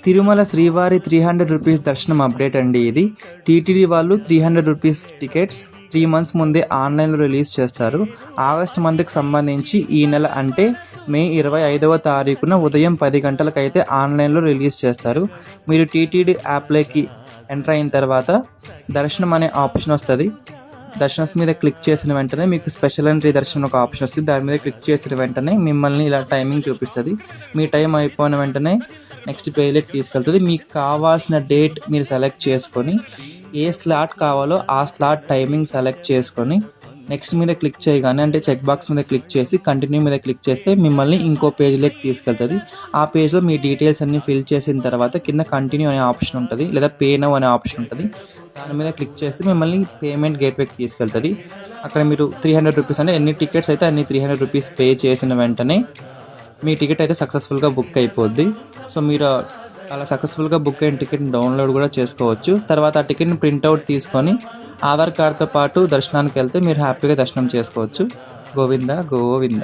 తిరుమల శ్రీవారి 300 రూపీస్ దర్శనం అప్డేట్ అండి ఇది. టీటీడీ వాళ్ళు 300 రూపీస్ టికెట్స్ 3 మంత్స్ ముందే ఆన్లైన్లో రిలీజ్ చేస్తారు. ఆగస్ట్ మంత్కి సంబంధించి ఈ నెల అంటే మే 25వ తారీఖున ఉదయం 10 గంటలకైతే ఆన్లైన్లో రిలీజ్ చేస్తారు. మీరు టీటీడీ యాప్లోకి ఎంటర్ అయిన తర్వాత దర్శనం అనే ఆప్షన్ వస్తుంది. దర్శనస్ మీద క్లిక్ చేసిన వెంటనే మీకు స్పెషల్ ఎంట్రీ దర్శనం ఒక ఆప్షన్ వస్తుంది. దాని మీద క్లిక్ చేసిన వెంటనే మిమ్మల్ని ఇలా టైమింగ్ చూపిస్తుంది. మీ టైం అయిపోయిన వెంటనే నెక్స్ట్ పేజ్లోకి తీసుకెళ్తుంది. మీకు కావాల్సిన డేట్ మీరు సెలెక్ట్ చేసుకొని ఏ స్లాట్ కావాలో ఆ స్లాట్ టైమింగ్ సెలెక్ట్ చేసుకొని నెక్స్ట్ మీద క్లిక్ చేయగానే అంటే చెక్ బాక్స్ మీద క్లిక్ చేసి కంటిన్యూ మీద క్లిక్ చేస్తే మిమ్మల్ని ఇంకో పేజ్లోకి తీసుకెళ్తుంది. ఆ పేజ్లో మీ డీటెయిల్స్ అన్నీ ఫిల్ చేసిన తర్వాత కింద కంటిన్యూ అనే ఆప్షన్ ఉంటుంది, లేదా పే నౌ అనే ఆప్షన్ ఉంటుంది. దాని మీద క్లిక్ చేస్తే మిమ్మల్ని పేమెంట్ గేట్వేకి తీసుకెళ్తుంది. అక్కడ మీరు 300 రూపీస్ అంటే ఎన్ని టికెట్స్ అయితే అన్ని 300 రూపీస్ పే చేసిన వెంటనే మీ టికెట్ అయితే సక్సెస్ఫుల్గా బుక్ అయిపోద్ది. సో మీరు అలా సక్సెస్ఫుల్గా బుక్ అయిన టికెట్ని డౌన్లోడ్ కూడా చేసుకోవచ్చు. తర్వాత ఆ టికెట్ని ప్రింట్అవుట్ తీసుకొని ఆధార్ కార్డ్తో పాటు దర్శనానికి వెళ్తే మీరు హ్యాపీగా దర్శనం చేసుకోవచ్చు. గోవింద గోవింద.